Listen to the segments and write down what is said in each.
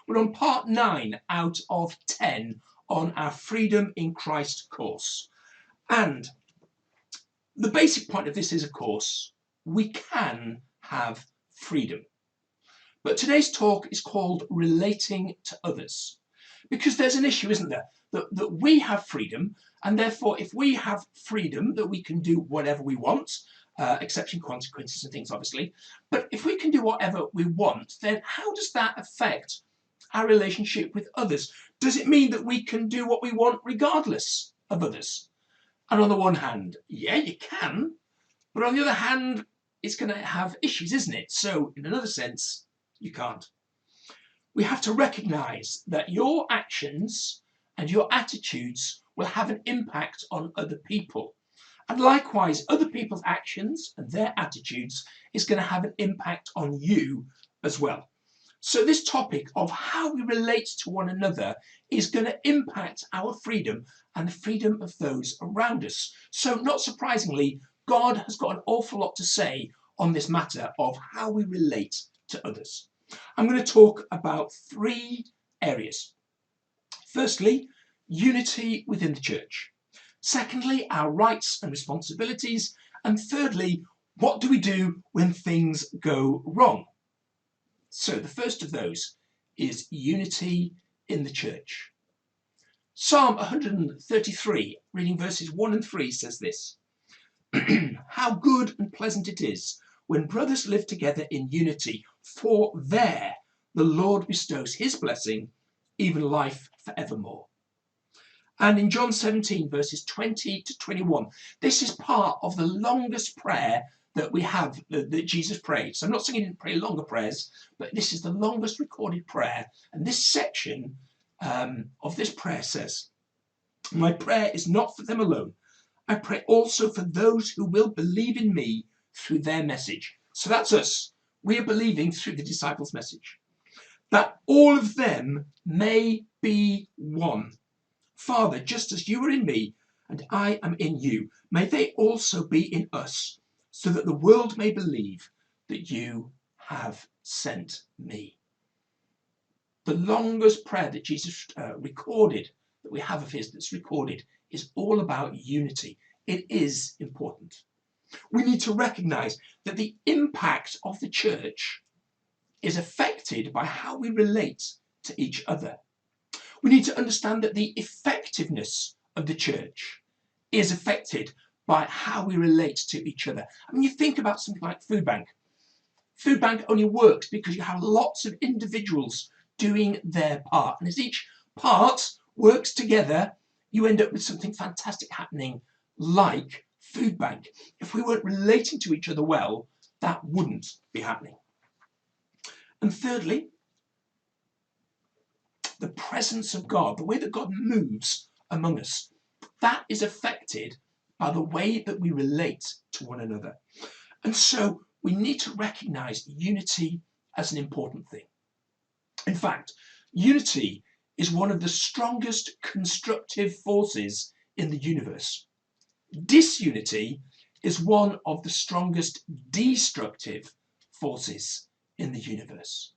We're on part 9 out of 10 on our Freedom in Christ course. And the basic point of this is, of course, we can have freedom. But today's talk is called Relating to Others. Because there's an issue, isn't there? That we have freedom, and therefore if we have freedom that we can do whatever we want, excepting consequences and things obviously, but if we can do whatever we want, then how does that affect our relationship with others? Does it mean that we can do what we want regardless of others? And on the one hand, yeah, you can, but on the other hand, it's going to have issues, isn't it? So in another sense, you can't. We have to recognise that your actions and your attitudes will have an impact on other people. And likewise, other people's actions and their attitudes is going to have an impact on you as well. So this topic of how we relate to one another is going to impact our freedom and the freedom of those around us. So not surprisingly, God has got an awful lot to say on this matter of how we relate to others. I'm going to talk about 3 areas. Firstly, unity within the church. Secondly, our rights and responsibilities. And thirdly, what do we do when things go wrong? So the first of those is unity in the church. Psalm 133, reading verses 1 and 3, says this: How good and pleasant it is when brothers live together in unity, for there the Lord bestows his blessing, even life forevermore. And in John 17, verses 20 to 21, this is part of the longest prayer that we have, that Jesus prayed. So I'm not saying he didn't pray longer prayers, but this is the longest recorded prayer. And this section of this prayer says, My prayer is not for them alone. I pray also for those who will believe in me through their message. So that's us. We are believing through the disciples' message. That all of them may be one. Father, just as you are in me and I am in you, may they also be in us, so that the world may believe that you have sent me. The longest prayer that Jesus recorded, that we have of his that's recorded, is all about unity. It is important. We need to recognise that the impact of the church is affected by how we relate to each other. We need to understand that the effectiveness of the church is affected by how we relate to each other. I mean, you think about something like Food Bank. Food Bank only works because you have lots of individuals doing their part. And as each part works together, you end up with something fantastic happening like Food Bank. If we weren't relating to each other well, that wouldn't be happening. And thirdly, the presence of God, the way that God moves among us, that is affected by the way that we relate to one another. And so we need to recognise unity as an important thing. In fact, unity is one of the strongest constructive forces in the universe. Disunity is one of the strongest destructive forces in the universe.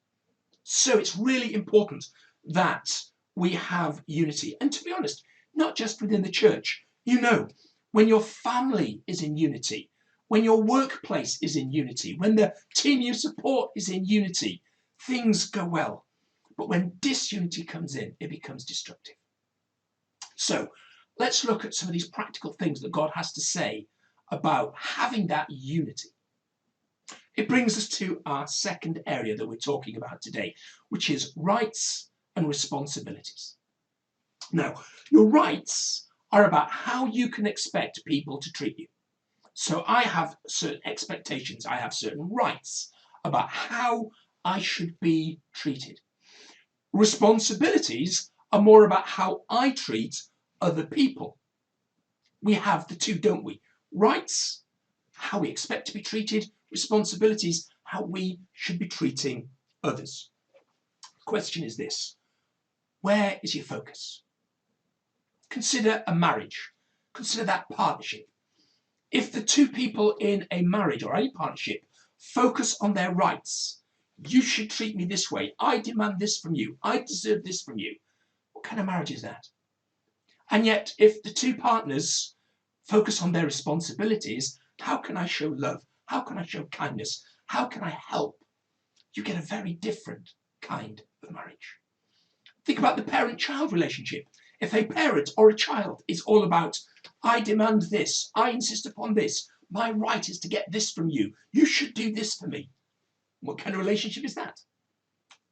So it's really important that we have unity. And to be honest, not just within the church. You know, when your family is in unity, when your workplace is in unity, when the team you support is in unity, things go well. But when disunity comes in, it becomes destructive. So let's look at some of these practical things that God has to say about having that unity. It brings us to our second area that we're talking about today, which is rights and responsibilities. Now, your rights are about how you can expect people to treat you. So I have certain expectations, I have certain rights about how I should be treated. Responsibilities are more about how I treat other people. We have the two, don't we? Rights, how we expect to be treated. Responsibilities, how we should be treating others. The question is this: where is your focus? Consider a marriage. Consider that partnership. If the two people in a marriage or any partnership focus on their rights, You should treat me this way. I demand this from you. I deserve this from you. What kind of marriage is that? And yet, if the two partners focus on their responsibilities, how can I show love? How can I show kindness? How can I help? You get a very different kind of marriage. Think about the parent-child relationship. If a parent or a child is all about, I demand this, I insist upon this, my right is to get this from you, you should do this for me. What kind of relationship is that?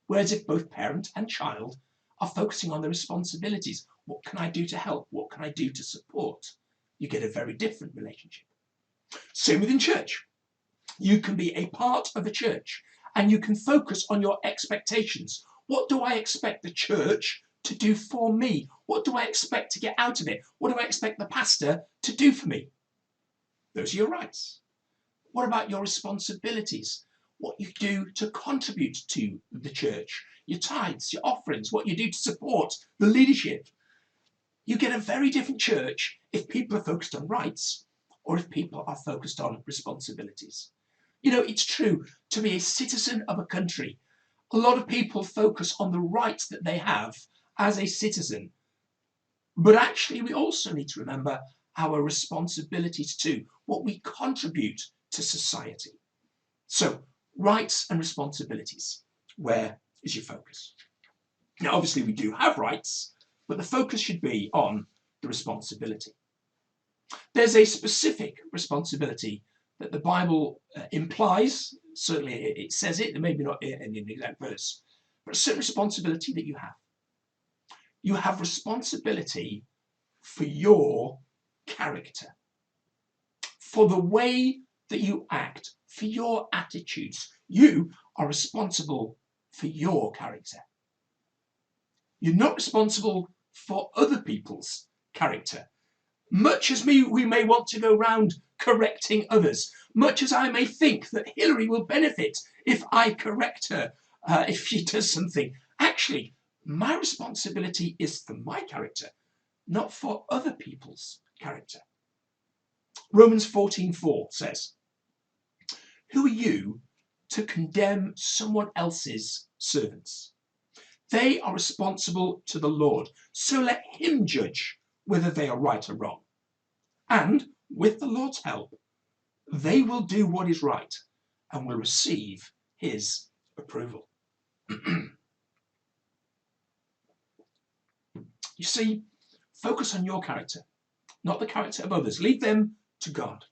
Whereas if both parent and child are focusing on their responsibilities, what can I do to help? What can I do to support? You get a very different relationship. Same within church. You can be a part of a church and you can focus on your expectations. What do I expect the church to do for me? What do I expect to get out of it? What do I expect the pastor to do for me? Those are your rights. What about your responsibilities? What you do to contribute to the church, your tithes, your offerings, what you do to support the leadership. You get a very different church if people are focused on rights or if people are focused on responsibilities. You know, it's true, to be a citizen of a country, a lot of people focus on the rights that they have as a citizen. But actually, we also need to remember our responsibilities too, what we contribute to society. So, rights and responsibilities, where is your focus? Now, obviously, we do have rights, but the focus should be on the responsibility. There's a specific responsibility that the Bible implies, certainly it says it, maybe not in the exact verse, but a certain responsibility that you have. You have responsibility for your character, for the way that you act, for your attitudes. You are responsible for your character. You're not responsible for other people's character. Much as we may want to go round correcting others, much as I may think that Hillary will benefit if I correct her, if she does something, actually, my responsibility is for my character, not for other people's character. Romans 14:4 says, who are you to condemn someone else's servants? They are responsible to the Lord, so let him judge whether they are right or wrong. And with the Lord's help, they will do what is right and will receive his approval. You see, focus on your character, not the character of others. Leave them to God.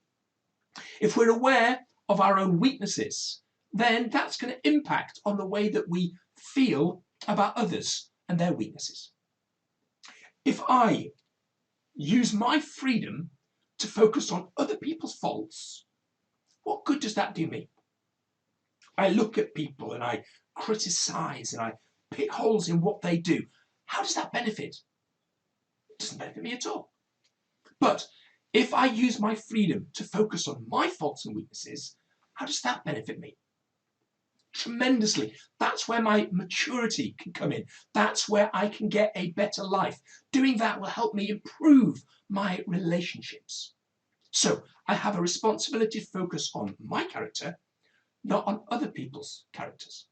If we're aware of our own weaknesses, then that's going to impact on the way that we feel about others and their weaknesses. If I use my freedom to focus on other people's faults, what good does that do me? I look at people and I criticize and I pick holes in what they do. How does that benefit? It doesn't benefit me at all. But if I use my freedom to focus on my faults and weaknesses, how does that benefit me? Tremendously. That's where my maturity can come in. That's where I can get a better life. Doing that will help me improve my relationships. So I have a responsibility to focus on my character, not on other people's characters.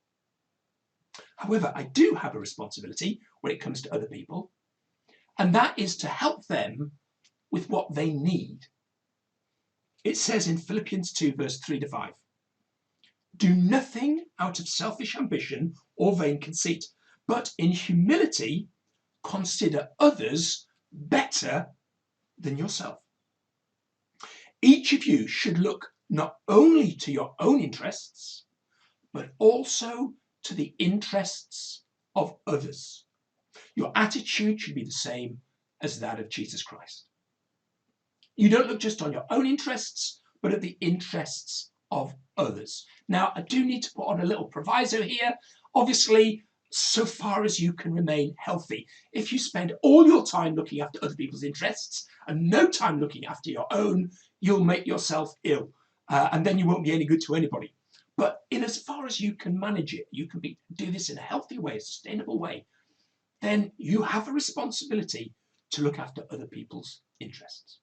However, I do have a responsibility when it comes to other people, and that is to help them with what they need. It says in Philippians 2 verse 3-5, do nothing out of selfish ambition or vain conceit, but in humility consider others better than yourself. Each of you should look not only to your own interests, but also to the interests of others. Your attitude should be the same as that of Jesus Christ. You don't look just on your own interests, but at the interests of others. Now, I do need to put on a little proviso here. Obviously, so far as you can remain healthy. If you spend all your time looking after other people's interests and no time looking after your own, you'll make yourself ill, and then you won't be any good to anybody. But in as far as you can manage it, you can do this in a healthy way, a sustainable way, then you have a responsibility to look after other people's interests.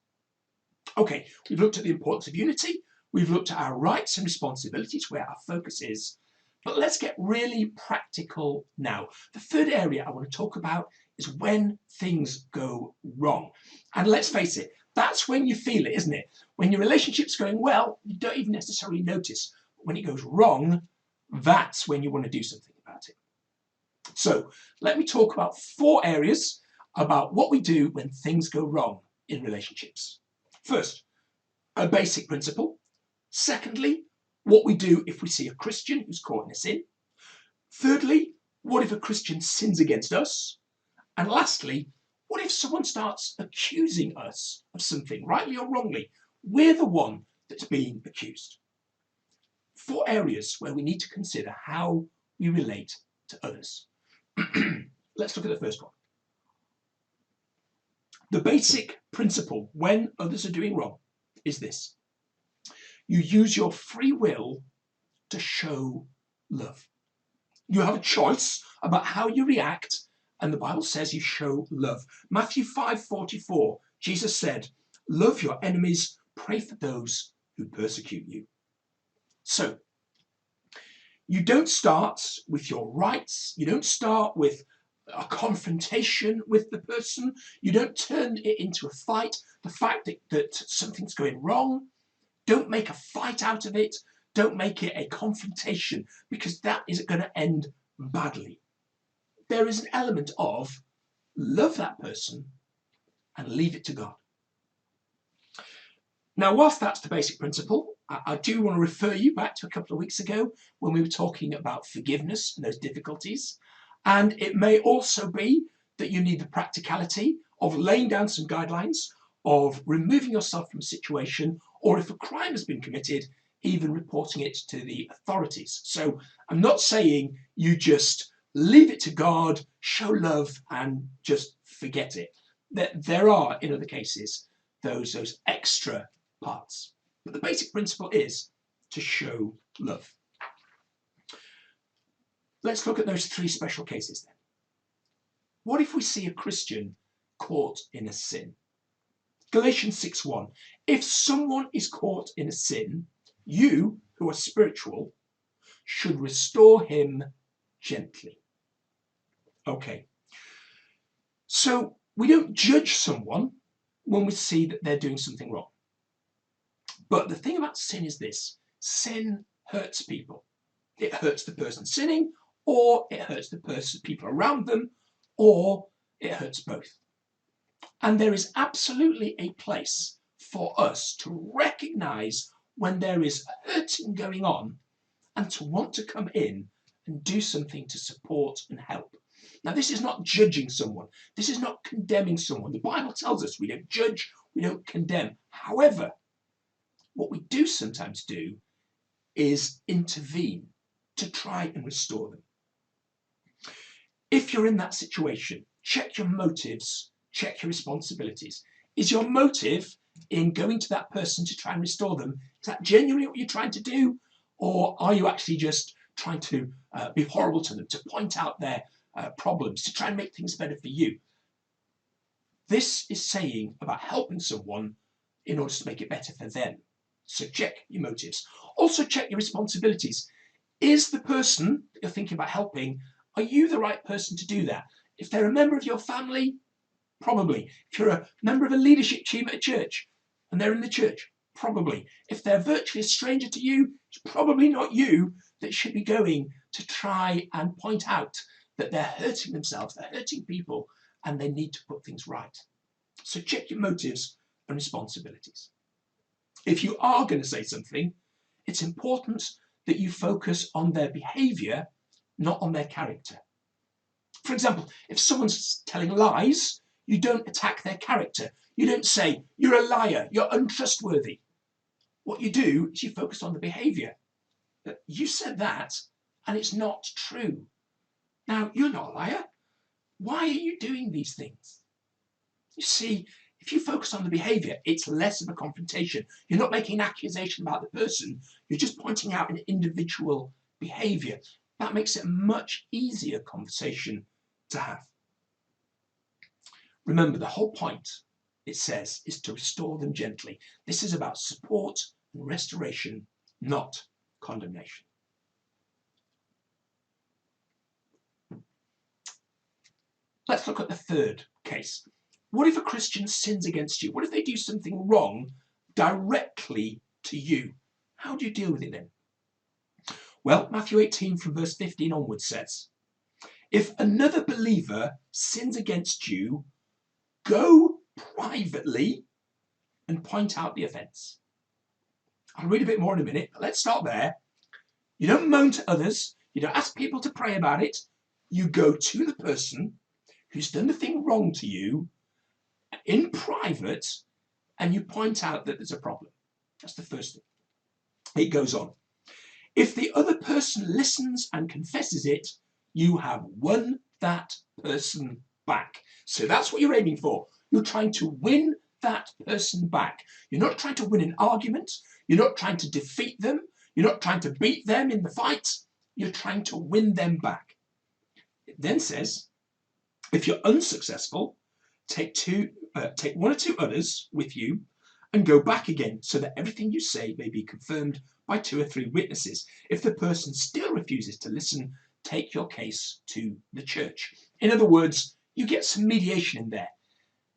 Okay, we've looked at the importance of unity. We've looked at our rights and responsibilities, where our focus is. But let's get really practical now. The third area I want to talk about is when things go wrong. And let's face it, that's when you feel it, isn't it? When your relationship's going well, you don't even necessarily notice. But when it goes wrong, that's when you want to do something about it. So let me talk about 4 areas about what we do when things go wrong in relationships. First, a basic principle. Secondly, what we do if we see a Christian who's caught in a sin. Thirdly, what if a Christian sins against us? And lastly, what if someone starts accusing us of something, rightly or wrongly? We're the one that's being accused. 4 areas where we need to consider how we relate to others. Let's look at the first one. The basic principle when others are doing wrong is this: you use your free will to show love. You have a choice about how you react, and the Bible says you show love. Matthew 5:44, Jesus said, "Love your enemies, pray for those who persecute you." So, you don't start with your rights, you don't start with a confrontation with the person, you don't turn it into a fight. The fact that something's going wrong, don't make a fight out of it, don't make it a confrontation, because that is going to end badly. There is an element of love that person and leave it to God. Now, whilst that's the basic principle, I do want to refer you back to a couple of weeks ago when we were talking about forgiveness and those difficulties. And it may also be that you need the practicality of laying down some guidelines, of removing yourself from a situation, or if a crime has been committed, even reporting it to the authorities. So I'm not saying you just leave it to God, show love, and just forget it. There are, in other cases, those extra parts. But the basic principle is to show love. Let's look at those 3 special cases then. What if we see a Christian caught in a sin? Galatians 6:1. If someone is caught in a sin, you, who are spiritual, should restore him gently. Okay. So we don't judge someone when we see that they're doing something wrong. But the thing about sin is this: sin hurts people. It hurts the person sinning, or it hurts the people around them, or it hurts both. And there is absolutely a place for us to recognize when there is hurting going on and to want to come in and do something to support and help. Now, this is not judging someone. This is not condemning someone. The Bible tells us we don't judge, we don't condemn. However, what we do sometimes do is intervene to try and restore them. If you're in that situation, check your motives, check your responsibilities. Is your motive in going to that person to try and restore them, is that genuinely what you're trying to do? Or are you actually just trying to be horrible to them, to point out their problems, to try and make things better for you? This is saying about helping someone in order to make it better for them. So check your motives. Also check your responsibilities. Is the person that you're thinking about helping, are you the right person to do that? If they're a member of your family, probably. If you're a member of a leadership team at a church and they're in the church, probably. If they're virtually a stranger to you, it's probably not you that should be going to try and point out that they're hurting themselves, they're hurting people, and they need to put things right. So check your motives and responsibilities. If you are going to say something, it's important that you focus on their behaviour, not on their character. For example, if someone's telling lies, you don't attack their character. You don't say, "You're a liar, you're untrustworthy." What you do is you focus on the behaviour. You said that, and it's not true. Now, you're not a liar. Why are you doing these things? You see, if you focus on the behaviour, it's less of a confrontation. You're not making an accusation about the person. You're just pointing out an individual behaviour. That makes it a much easier conversation to have. Remember, the whole point, it says, is to restore them gently. This is about support and restoration, not condemnation. Let's look at the third case. What if a Christian sins against you? What if they do something wrong directly to you? How do you deal with it then? Well, Matthew 18 from verse 15 onwards says, if another believer sins against you, go privately and point out the offence. I'll read a bit more in a minute, but let's start there. You don't moan to others. You don't ask people to pray about it. You go to the person who's done the thing wrong to you in private and you point out that there's a problem. That's the first thing. It goes on. If the other person listens and confesses it, you have won that person back. So that's what you're aiming for. You're trying to win that person back. You're not trying to win an argument. You're not trying to defeat them. You're not trying to beat them in the fight. You're trying to win them back. It then says, if you're unsuccessful, take one or two others with you and go back again so that everything you say may be confirmed by 2 or 3 witnesses. If the person still refuses to listen, take your case to the church. In other words, you get some mediation in there.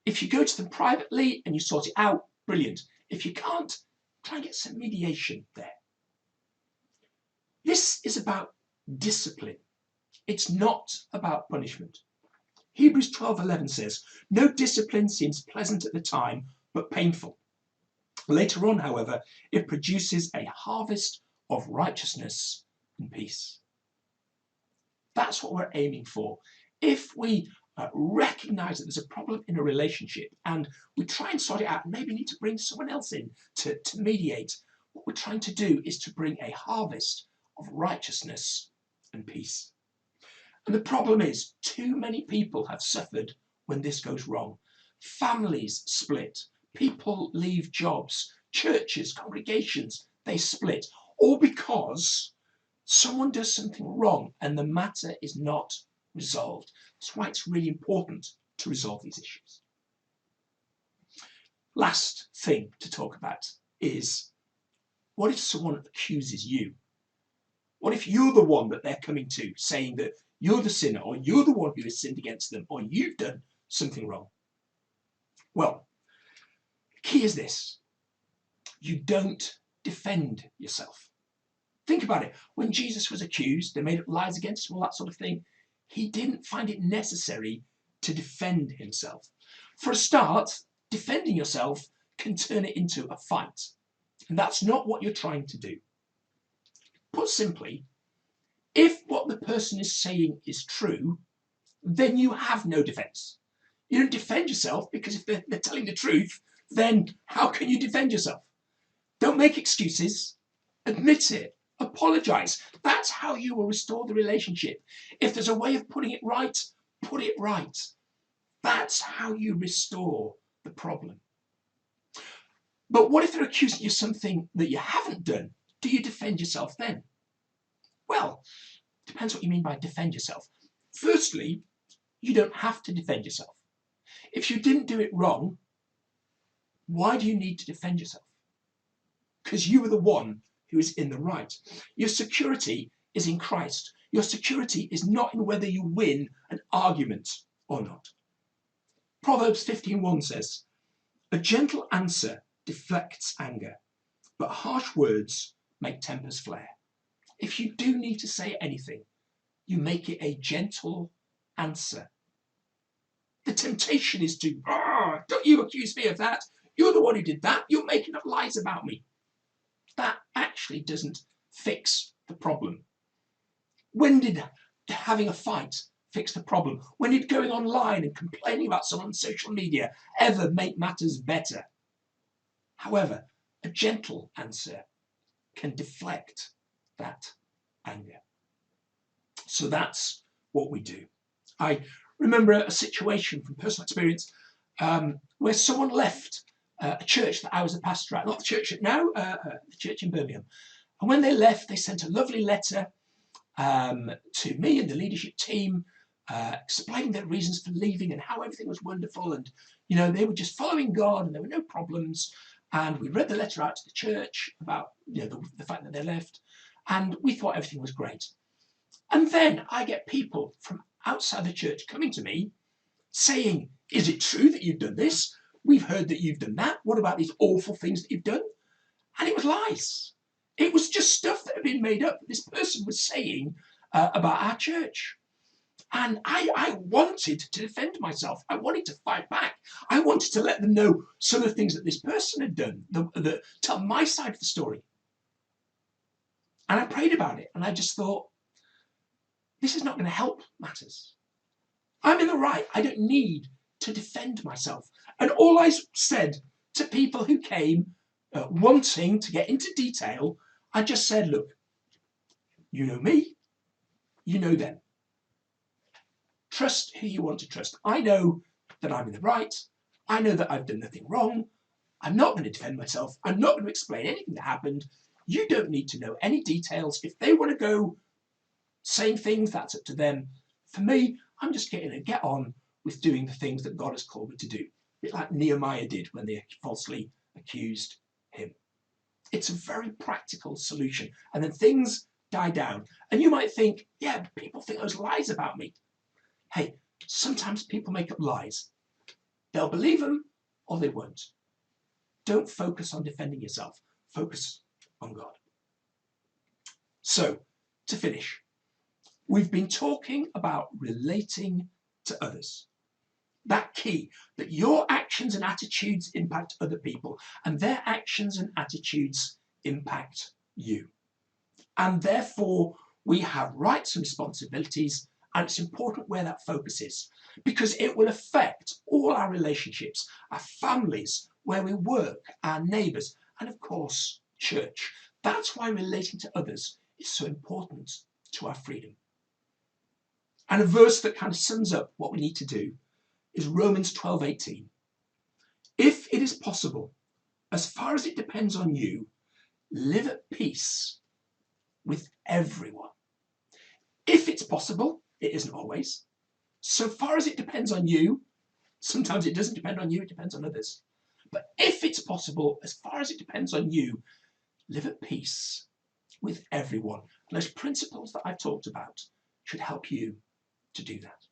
If you go to them privately and you sort it out, brilliant. If you can't, try and get some mediation there. This is about discipline. It's not about punishment. Hebrews 12:11 says, no discipline seems pleasant at the time, but painful. Later on, however, it produces a harvest of righteousness and peace. That's what we're aiming for. If we recognize that there's a problem in a relationship and we try and sort it out, maybe need to bring someone else in to mediate, what we're trying to do is to bring a harvest of righteousness and peace. And the problem is, too many people have suffered when this goes wrong. Families split, people leave jobs, churches, congregations, they split, all because someone does something wrong and the matter is not resolved. That's why it's really important to resolve these issues. Last thing to talk about is, what if someone accuses you? What if you're the one that they're coming to, saying that you're the sinner, or you're the one who has sinned against them, or you've done something wrong? Well, the key is this: you don't defend yourself. Think about it. When Jesus was accused, they made up lies against him, all that sort of thing. He didn't find it necessary to defend himself. For a start, defending yourself can turn it into a fight. And that's not what you're trying to do. Put simply, if what the person is saying is true, then you have no defense. You don't defend yourself, because if they're telling the truth, then how can you defend yourself? Don't make excuses. Admit it. Apologize. That's how you will restore the relationship. If there's a way of putting it right, put it right. That's how you restore the problem. But what if they're accusing you of something that you haven't done? Do you defend yourself then? Well, it depends what you mean by defend yourself. Firstly, you don't have to defend yourself. If you didn't do it wrong, why do you need to defend yourself? Because you were the one who is in the right. Your security is in Christ. Your security is not in whether you win an argument or not. Proverbs 15:1 says, a gentle answer deflects anger, but harsh words make tempers flare. If you do need to say anything, you make it a gentle answer. The temptation is to, don't you accuse me of that. You're the one who did that. You're making up lies about me. That actually doesn't fix the problem. When did having a fight fix the problem? When did going online and complaining about someone on social media ever make matters better? However, a gentle answer can deflect that anger. So that's what we do. I remember a situation from personal experience where someone left a church that I was a pastor at, not the church now, the church in Birmingham. And when they left, they sent a lovely letter to me and the leadership team, explaining their reasons for leaving and how everything was wonderful. And, you know, they were just following God and there were no problems. And we read the letter out to the church about, you know, the fact that they left. And we thought everything was great. And then I get people from outside the church coming to me saying, is it true that you've done this? We've heard that you've done that. What about these awful things that you've done? And it was lies. It was just stuff that had been made up that this person was saying about our church. And I wanted to defend myself. I wanted to fight back. I wanted to let them know some of the things that this person had done, tell my side of the story. And I prayed about it, and I just thought, this is not going to help matters. I'm in the right. I don't need to defend myself. And all I said to people who came wanting to get into detail, I just said, look, you know me, you know them. Trust who you want to trust. I know that I'm in the right. I know that I've done nothing wrong. I'm not going to defend myself. I'm not going to explain anything that happened. You don't need to know any details. If they want to go saying things, that's up to them. For me, I'm just going to get on with doing the things that God has called me to do. A bit like Nehemiah did when they falsely accused him. It's a very practical solution. And then things die down. And you might think, yeah, people think those lies about me. Hey, sometimes people make up lies. They'll believe them or they won't. Don't focus on defending yourself. Focus on God. So, to finish, we've been talking about relating to others. That key, that your actions and attitudes impact other people, and their actions and attitudes impact you. And therefore, we have rights and responsibilities, and it's important where that focus is, because it will affect all our relationships, our families, where we work, our neighbours, and of course, church. That's why relating to others is so important to our freedom. And a verse that kind of sums up what we need to do is Romans 12:18. If it is possible, as far as it depends on you, live at peace with everyone. If it's possible, it isn't always. So far as it depends on you, sometimes it doesn't depend on you, it depends on others. But if it's possible, as far as it depends on you, live at peace with everyone. And those principles that I've talked about should help you to do that.